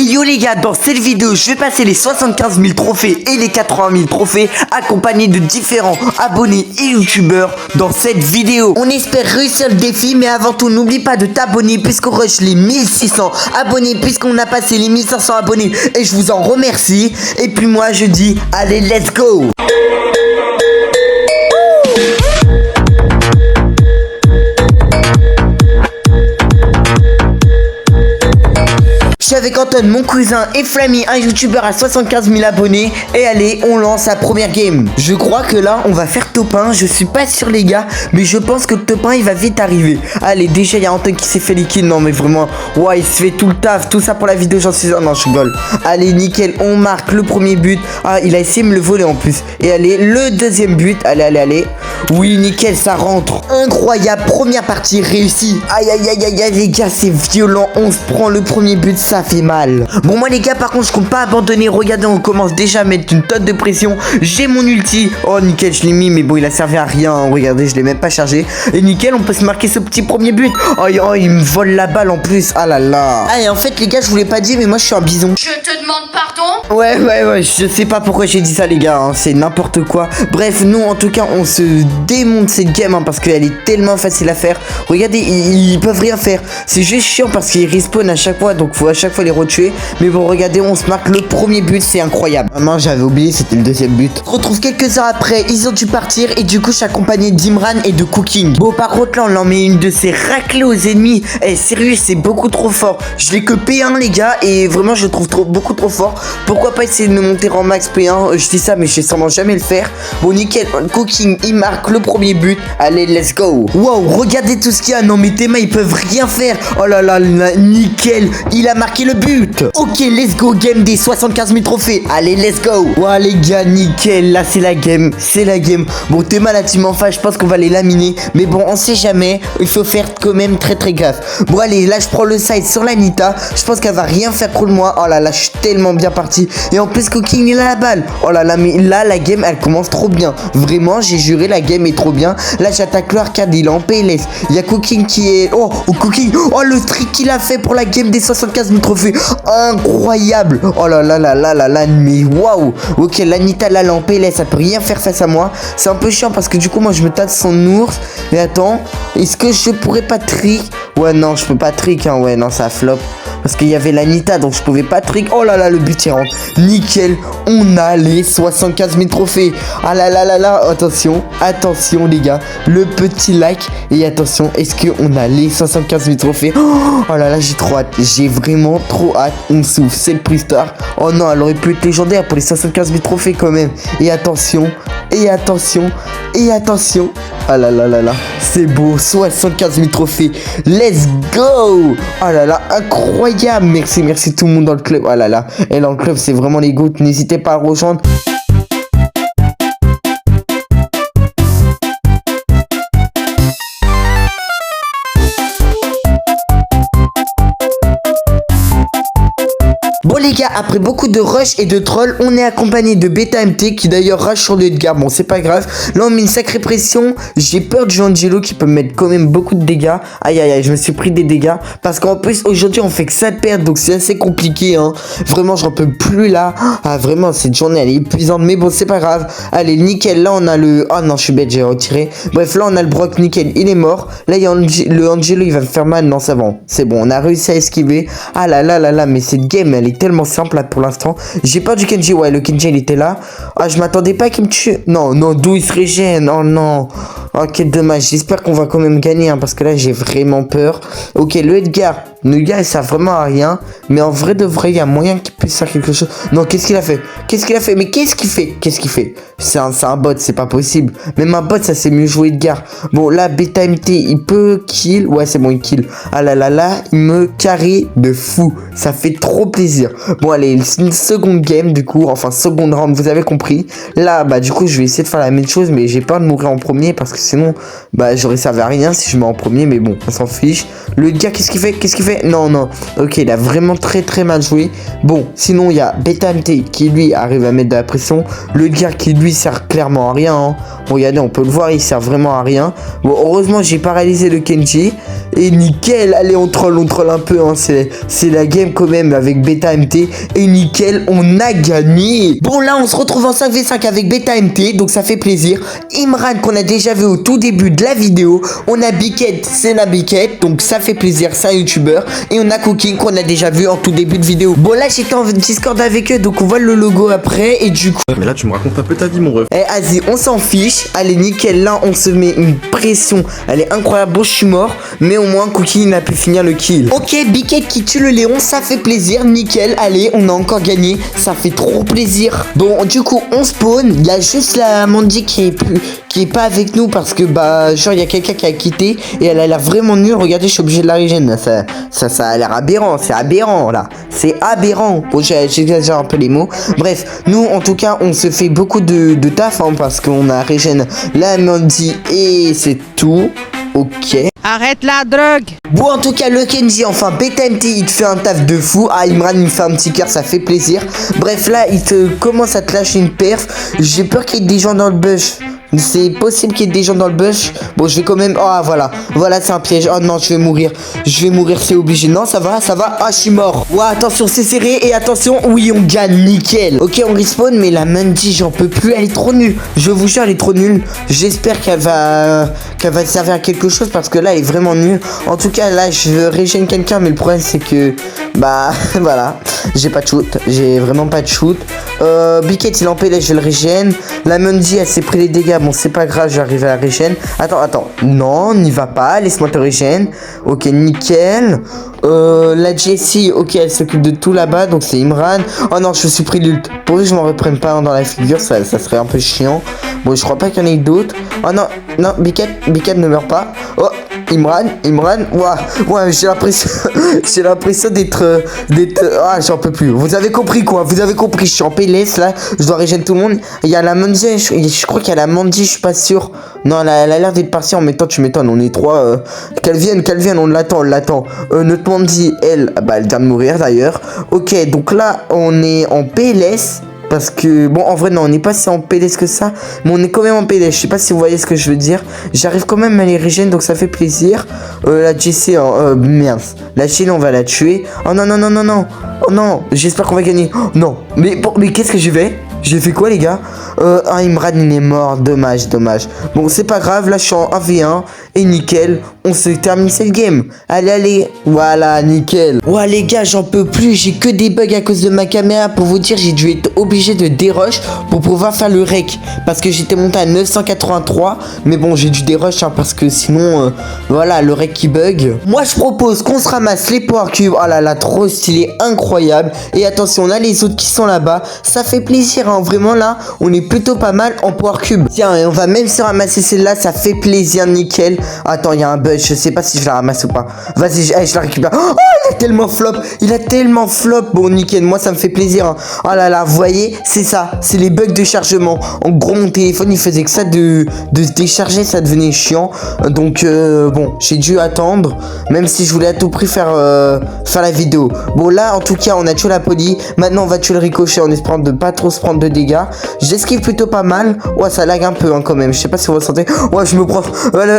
Yo les gars, dans cette vidéo, je vais passer les 75 000 trophées et les 80 000 trophées accompagnés de différents abonnés et youtubeurs dans cette vidéo. On espère réussir le défi, mais avant tout, n'oublie pas de t'abonner puisqu'on rush les 1600 abonnés, puisqu'on a passé les 1500 abonnés et je vous en remercie. Et puis moi, je dis, allez, let's go! Je suis avec Anton, mon cousin, et Flammy, un youtubeur à 75 000 abonnés. Et allez, on lance la première game. Je crois que là, on va faire top 1. Je suis pas sûr les gars, mais je pense que top 1 il va vite arriver. Allez, déjà il y a Anton qui s'est fait les kills. Non mais vraiment, ouais, il se fait tout le taf. Tout ça pour la vidéo, j'en suis sûr. Non, je rigole. Allez, nickel, on marque le premier but. Ah, il a essayé de me le voler en plus. Et allez, le deuxième but. Allez. Oui, nickel, ça rentre. Incroyable, première partie réussie. Aïe, les gars, c'est violent. On se prend le premier but, ça fait mal. Bon, moi les gars, par contre, je compte pas abandonner. Regardez, on commence déjà à mettre une tonne de pression. J'ai mon ulti. Oh, nickel, je l'ai mis, mais bon, il a servi à rien. Regardez, je l'ai même pas chargé. Et nickel, on peut se marquer ce petit premier but. Oh, il me vole la balle en plus. Ah là là. Ah, et en fait, les gars, je vous l'ai pas dit, mais moi, je suis un bison. Je te demande pardon. Ouais, je sais pas pourquoi j'ai dit ça, les gars, hein. C'est n'importe quoi. Bref, nous, en tout cas, on se démonte cette game, hein, parce qu'elle est tellement facile à faire. Regardez, ils peuvent rien faire. C'est juste chiant parce qu'ils respawn à chaque fois, donc faut à chaque fois les retuer. Mais bon, regardez, on se marque le premier but, c'est incroyable. Maman, j'avais oublié, c'était le deuxième but. On se retrouve quelques heures après, ils ont dû partir et du coup, je suis accompagné d'Imran et de Cooking. Bon, par contre, là, on en met une de ces raclées aux ennemis. Eh, sérieux, c'est beaucoup trop fort. Je l'ai que P1, les gars, et vraiment, je le trouve beaucoup trop fort. Pourquoi pas essayer de me monter en max P1? Je dis ça, mais je sais sûrement jamais le faire. Bon, nickel, Cooking, il marque le premier but. Allez, let's go. Wow, regardez tout ce qu'il y a. Non, mais tes mains, ils peuvent rien faire. Oh là là, nickel, il a marqué le but. Ok, let's go, game des 75 000 trophées. Allez, let's go. Ouais, les gars, nickel. Là, c'est la game. Bon, Théma, la team en face, je pense qu'on va les laminer. Mais bon, on sait jamais. Il faut faire quand même très gaffe. Bon, allez, là, je prends le side sur la Nita. Je pense qu'elle va rien faire contre moi. Oh là là, je suis tellement bien parti. Et en plus, Cooking, il a la balle. Oh là là, mais là, la game, elle commence trop bien. Vraiment, j'ai juré, la game est trop bien. Là, j'attaque le arcade, il est en PLS. Il y a Cooking qui est... Oh, Cooking. Oh, le trick qu'il a fait pour la game des 75 000 trophées. Incroyable. Oh là là, mais waouh. Ok, l'Anita là, en PLS, ça peut rien faire face à moi. C'est un peu chiant parce que du coup, moi, je me tâte son ours. Et attends, est-ce que je pourrais pas trick? Ouais, non, je peux pas trick, hein. Ouais, non, ça flop. Parce qu'il y avait l'Anita, donc je pouvais pas trick. Oh là là, le but il rentre. Nickel, on a les 75 000 trophées. Ah là là, attention, les gars. Le petit like. Et attention, est-ce qu'on a les 75 000 trophées? Oh là là, j'ai trop hâte. J'ai vraiment trop hâte. On souffle, c'est le prix star. Oh non, elle aurait pu être légendaire pour les 75 000 trophées quand même. Et attention. Ah là là, c'est beau, 75 000 trophées. Let's go. Oh là là, incroyable. Merci tout le monde dans le club. Oh là là, et dans le club, c'est vraiment les gouttes. N'hésitez pas à rejoindre. Bon les gars, après beaucoup de rush et de troll, on est accompagné de Beta MT qui d'ailleurs rush sur le Edgar. Bon, c'est pas grave. Là, on met une sacrée pression. J'ai peur de Angelo qui peut me mettre quand même beaucoup de dégâts. Aïe, je me suis pris des dégâts. Parce qu'en plus, aujourd'hui, on fait que ça de perdre. Donc, c'est assez compliqué, hein. Vraiment, j'en peux plus là. Ah, vraiment, cette journée, elle est épuisante. Mais bon, c'est pas grave. Allez, nickel. Là, on a le... Oh non, je suis bête, j'ai retiré. Bref, là, on a le Brock, nickel. Il est mort. Là, il y a le Angelo, il va me faire mal. Non, c'est bon. C'est bon, on a réussi à esquiver. Ah là, mais cette game, elle est tellement simple là pour l'instant. J'ai peur du Kenji. Ouais, le Kenji il était là. Ah, je m'attendais pas qu'il me tue. Non, d'où il se régène. Oh non. Ok, dommage. J'espère qu'on va quand même gagner, hein, parce que là j'ai vraiment peur. Ok, le Edgar. Le gars, il sert vraiment à rien. Mais en vrai de vrai, il y a moyen qu'il puisse faire quelque chose. Non, qu'est-ce qu'il a fait? Mais qu'est-ce qu'il fait? C'est un bot, c'est pas possible. Même un bot, ça c'est mieux joué Edgar. Bon, là, Beta MT, il peut kill. Ouais, c'est bon, il kill. Ah là, il me carry de fou. Ça fait trop plaisir. Bon, allez, c'est une seconde game, du coup. Enfin, seconde round, vous avez compris. Là, bah, du coup, je vais essayer de faire la même chose. Mais j'ai peur de mourir en premier. Parce que sinon, bah, j'aurais servi à rien si je mets en premier. Mais bon, on s'en fiche. Le gars, qu'est-ce qu'il fait? fait? Non, non. Ok, il a vraiment très très mal joué. Bon, sinon il y a Beta MT qui lui arrive à mettre de la pression. Le gars qui lui sert clairement à rien. Hein. Regardez, on peut le voir, il sert vraiment à rien. Bon, heureusement j'ai paralysé le Kenji. Et nickel, allez on troll un peu. Hein. C'est la game quand même avec Beta MT. Et nickel, on a gagné. Bon là on se retrouve en 5v5 avec Beta MT. Donc ça fait plaisir. Imran qu'on a déjà vu au tout début de la vidéo. On a Biquette, c'est la Biquette. Donc ça fait plaisir, c'est un youtubeur. Et on a Cooking qu'on a déjà vu en tout début de vidéo. Bon là j'étais en Discord avec eux. Donc on voit le logo après. Et du coup... Mais là tu me racontes un peu ta vie mon ref. Eh vas-y on s'en fiche. Allez nickel, là on se met une pression. Elle est incroyable, bon je suis mort. Mais au moins Cooking a pu finir le kill. Ok, Biquette qui tue le Léon, ça fait plaisir, nickel. Allez, on a encore gagné, ça fait trop plaisir. Bon, du coup, on spawn. Il y a juste la Mandy qui est pas avec nous parce que bah genre il y a quelqu'un qui a quitté et elle a l'air vraiment nulle. Regardez, je suis obligé de la régénérer. Ça a l'air aberrant, c'est aberrant là. C'est aberrant. Bon, j'exagère un peu les mots. Bref, nous en tout cas, on se fait beaucoup de taf hein, parce qu'on a régéné la Mandy et c'est tout. Ok. Arrête la drogue. Bon en tout cas le Kenji, enfin Beta MT il te fait un taf de fou. Ah Imran il me fait un petit cœur, ça fait plaisir. Bref là il te commence à te lâcher une perf. J'ai peur qu'il y ait des gens dans le bush. C'est possible qu'il y ait des gens dans le bush. Bon je vais quand même... Oh voilà. Voilà c'est un piège. Oh non je vais mourir. Je vais mourir c'est obligé. Non ça va. Ah je suis mort. Ouais attention c'est serré. Et attention oui on gagne nickel. Ok on respawn mais la Mandy j'en peux plus. Elle est trop nulle. Je vous jure elle est trop nulle. J'espère qu'elle va servir à quelque chose parce que là elle est vraiment nulle. En tout cas là je régène quelqu'un mais le problème c'est que... Bah voilà. J'ai pas de shoot. J'ai vraiment pas de shoot. Biquette il est en PLS, je le régène. La Mandy elle s'est pris les dégâts. Bon c'est pas grave, j'arrive à la régène. Attends. Non, n'y va pas. Laisse-moi te régène. Ok, nickel. La Jessie, ok, elle s'occupe de tout là-bas. Donc c'est Imran. Oh non, je me suis pris l'ult. Pour que je m'en reprenne pas dans la figure, ça serait un peu chiant. Bon, je crois pas qu'il y en ait d'autres. Oh non, Biquette ne meurt pas. Oh, Imran, ouais, j'ai l'impression d'être, ah, j'en peux plus. Vous avez compris quoi? Vous avez compris, je suis en PLS là, je dois régénérer tout le monde. Il y a la Mandy, je crois qu'il y a la Mandy, je suis pas sûr. Non, elle a l'air d'être partie en même temps, tu m'étonnes, on est trois. Qu'elle vienne, on l'attend. Notre Mandy, elle vient de mourir d'ailleurs. Ok, donc là, on est en PLS. Parce que, bon, en vrai, non, on n'est pas si en PLS que ça. Mais on est quand même en PLS. Je sais pas si vous voyez ce que je veux dire. J'arrive quand même à les régénérer, donc ça fait plaisir. La Jessie, merde. La Chine, on va la tuer. Oh non. Oh non, j'espère qu'on va gagner. Oh, non, mais qu'est-ce que j'ai fait? J'ai fait quoi, les gars? Imran, il est mort. Dommage. Bon, c'est pas grave. Là, je suis en 1v1. Et nickel. On se termine cette game. Allez. Voilà, nickel. Ouais, les gars, j'en peux plus. J'ai que des bugs à cause de ma caméra. Pour vous dire, j'ai dû être obligé de dérush pour pouvoir faire le rec. Parce que j'étais monté à 983. Mais bon, j'ai dû dérush hein, parce que sinon, voilà, le rec qui bug. Moi, je propose qu'on se ramasse les power cubes. Oh là là, trop stylé. Incroyable. Et attention, on a les autres qui sont là-bas. Ça fait plaisir. Hein, vraiment, là, on est plutôt pas mal en power cube. Tiens, et on va même se ramasser celle-là. Ça fait plaisir, nickel. Attends, il y a un bug. Je sais pas si je la ramasse ou pas. Vas-y, je la récupère. Oh, il a tellement flop. Bon, nickel. Moi, ça me fait plaisir. Hein. Oh là là, vous voyez, c'est ça. C'est les bugs de chargement. En gros, mon téléphone, il faisait que ça de se décharger. Ça devenait chiant. Donc, bon, j'ai dû attendre. Même si je voulais à tout prix faire la vidéo. Bon, là, en tout cas, on a tué la poli. Maintenant, on va tuer le ricochet en espérant de pas trop se prendre de dégâts. J'esquive plutôt pas mal. Ouais, ça lag un peu hein, quand même. Je sais pas si vous ressentez. Ouais, je me prends.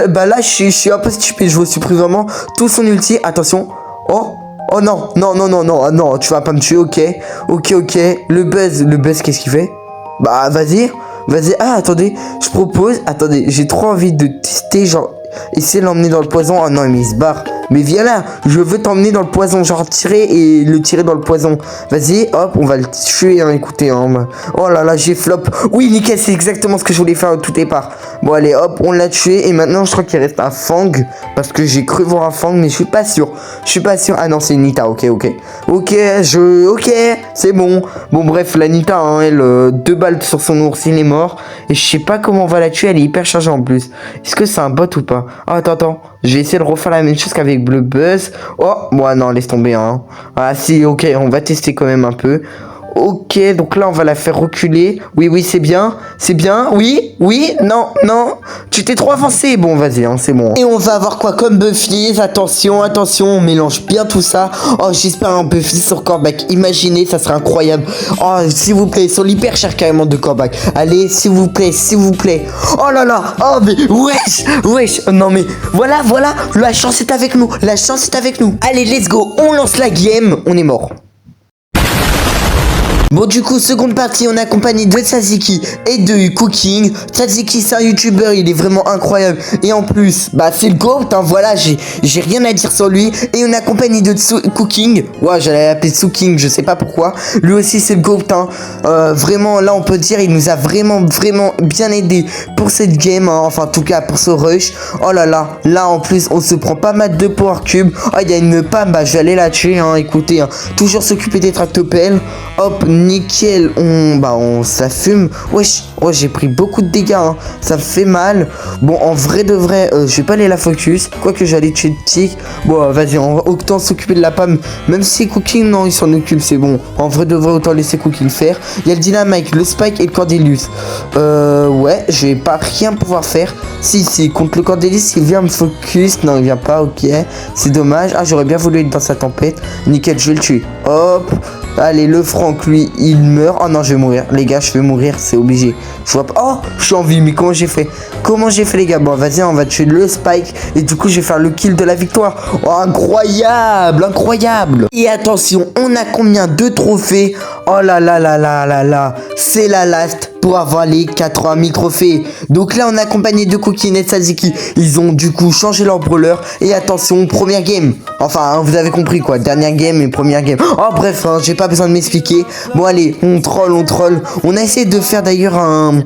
Bah là, je suis un peu stupide. Je me suis pris vraiment tout son ulti. Attention. Oh non, tu vas pas me tuer, ok. Le buzz, qu'est-ce qu'il fait? Bah, vas-y. Ah, attendez, je propose. Attendez, j'ai trop envie de tester, genre, essayer de l'emmener dans le poison. Oh non, mais il se barre. Mais viens là, je veux t'emmener dans le poison, genre tirer et le tirer dans le poison. Vas-y, hop, on va le tuer, hein, écoutez. Hein. Oh là là, j'ai flop. Oui, nickel, c'est exactement ce que je voulais faire au tout départ. Bon, allez, hop, on l'a tué. Et maintenant, je crois qu'il reste un Fang. Parce que j'ai cru voir un Fang, mais je suis pas sûr. Ah non, c'est une Nita, ok. Ok, c'est bon. Bon, bref, la Nita, hein, elle, 2 balles sur son ours, il est mort. Et je sais pas comment on va la tuer, elle est hyper chargée en plus. Est-ce que c'est un bot ou pas? Oh, attends. Je vais essayer de refaire la même chose qu'avec Bleu Buzz. Oh, bon, non, laisse tomber, hein. Ah, si, ok, on va tester quand même un peu. ok, donc là on va la faire reculer. Oui, oui, c'est bien. C'est bien. Oui, oui, non, non. Tu t'es trop avancé. Bon, vas-y, hein, c'est bon. Et on va avoir quoi comme Buffy? Attention, attention, on mélange bien tout ça. Oh, j'espère un Buffy sur Corbac. Imaginez, ça serait incroyable. Oh, s'il vous plaît, ils sont hyper chers carrément de Corbac. Allez, s'il vous plaît, s'il vous plaît. Oh là là. Oh, mais wesh, wesh. Non, mais voilà, voilà. La chance est avec nous. La chance est avec nous. Allez, let's go. On lance la game. On est mort. Bon, du coup, seconde partie, on est accompagné de Tzatziki et de Cooking. Tzatziki, c'est un youtubeur, il est vraiment incroyable. Et en plus, bah, c'est le GOAT, hein, voilà, j'ai rien à dire sur lui. Et on est accompagné de Cooking. Ouais, j'allais l'appeler Cooking, je sais pas pourquoi. Lui aussi, c'est le GOAT, hein. Vraiment, là, on peut dire, il nous a vraiment bien aidé pour cette game, hein. Enfin, en tout cas, pour ce rush. Oh là là, là, en plus, on se prend pas mal de power cube. Ah, il y a une Pam, bah, je vais aller la tuer, hein. Écoutez, hein. Toujours s'occuper des tractopelles. Hop, nickel, on ça fume. Wesh, oh, j'ai pris beaucoup de dégâts, hein. Ça me fait mal. Bon, en vrai de vrai, je vais pas aller la focus. Quoique j'allais tuer le tic. Bon, vas-y, on va autant s'occuper de la Pam. Même si Cooking, non, il s'en occupe, c'est bon. En vrai de vrai, autant laisser Cooking faire. Il y a le Dynamite, le Spike et le Cordelius. Ouais, je vais pas rien pouvoir faire. Si, contre le Cordelius, il vient me focus. Non, il vient pas, ok. C'est dommage. Ah, j'aurais bien voulu être dans sa tempête. Nickel, je vais le tuer. Hop. Allez, le Franck, lui, il meurt. Oh non, je vais mourir. Les gars, je vais mourir, c'est obligé. Je vois pas. Oh, je suis en vie, mais comment j'ai fait? Comment j'ai fait, les gars? Bon, vas-y, on va tuer le Spike. Et du coup, je vais faire le kill de la victoire. Oh, incroyable, incroyable. Et attention, on a combien de trophées? Oh là là là là là là. C'est la last pour avoir les 80 000 trophées. Donc là, on est accompagné de Cooking et Tzatziki. Ils ont du coup changé leur brawler. Et attention, première game. Enfin, hein, vous avez compris quoi. Dernière game et première game. Oh, bref, hein, j'ai pas besoin de m'expliquer. Bon, allez, on troll, on troll. On a essayé de faire d'ailleurs un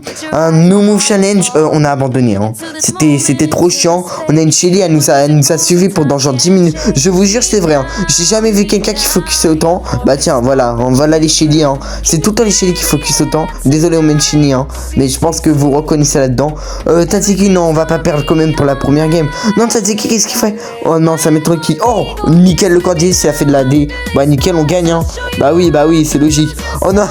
no move challenge. On a abandonné. Hein. C'était trop chiant. On a une Shelly, elle nous a suivi pendant genre 10 minutes. Je vous jure, c'est vrai. Hein. J'ai jamais vu quelqu'un qui focusait autant. Bah, tiens, voilà. Voilà les Shelly. Hein. C'est tout le temps les Shelly qui focus autant. Désolé, on met une Shelly, hein. Mais je pense que vous reconnaissez là-dedans. Tzatziki, non, on va pas perdre quand même pour la première game. Non, Tzatziki, qu'est-ce qu'il fait? Oh non, ça m'étonne qui. Oh, nickel, le Cordelius, ça a fait de la D. Bah, nickel, on gagne, hein. Bah oui, c'est logique. Oh non,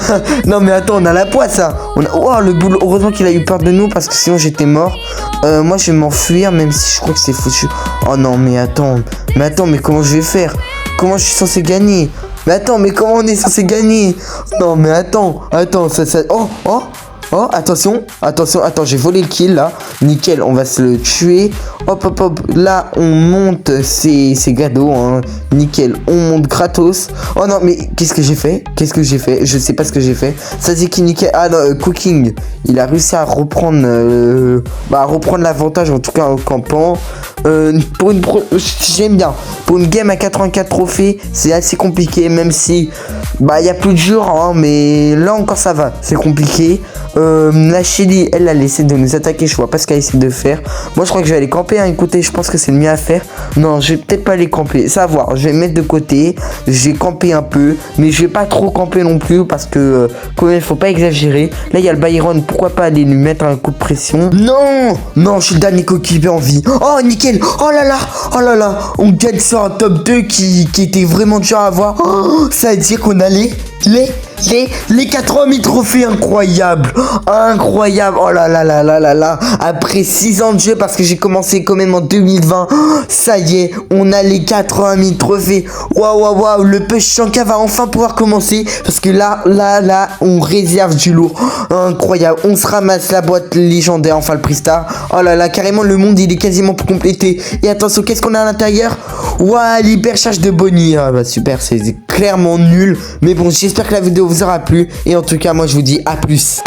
non, mais attends, on a la poisse, ça. Oh, le boulot. Heureusement qu'il a eu peur de nous parce que sinon j'étais mort. Moi, je vais m'enfuir, même si je crois que c'est foutu. Oh non, mais attends, mais comment je vais faire? Comment je suis censé gagner? Mais attends, mais comment on est censé gagner? Non, mais attends, ça... Oh, attention, attends, j'ai volé le kill, là. Nickel, on va se le tuer. Hop, là, on monte, c'est Gado, hein. Nickel, on monte gratos. Oh non, mais qu'est-ce que j'ai fait? Je sais pas ce que j'ai fait. Ça c'est qui nickel. Ah non, Cooking, il a réussi à reprendre l'avantage, en tout cas en campant. J'aime bien. Pour une game à 84 trophées, c'est assez compliqué, même si il y a plus de jours, hein, mais là encore ça va, c'est compliqué. La Shelly, elle a essayé de nous attaquer, je vois pas ce qu'elle essaie de faire. Moi je crois que je vais aller camper, hein. Écoutez, je pense que c'est le mieux à faire. Non, je vais peut-être pas aller camper, ça va voir, je vais mettre de côté, je vais camper un peu, mais je vais pas trop camper non plus parce que quand même faut pas exagérer. Là il y a le Byron, pourquoi pas aller lui mettre un coup de pression? Non, je suis le dernier coéquipier en vie. Oh nickel, oh là là, on gagne sur un top 2 qui était vraiment dur à avoir. Oh, ça veut dire qu'on a les 80 000 trophées, incroyable. Oh là là, après 6 ans de jeu, parce que j'ai commencé quand même en 2020, ça y est, on a les 80 000 trophées. Waouh, le push Shanka va enfin pouvoir commencer, parce que là, on réserve du lourd. Incroyable, on se ramasse la boîte légendaire, enfin le Pristar. Oh là là, carrément le monde il est quasiment pour compléter. Et attention, qu'est-ce qu'on a à l'intérieur? Waouh, l'hypercharge de Bonnie. Ah bah super, c'est clairement nul. Mais bon, j'espère que la vidéo vous aura plu. Et en tout cas, moi je vous dis à plus.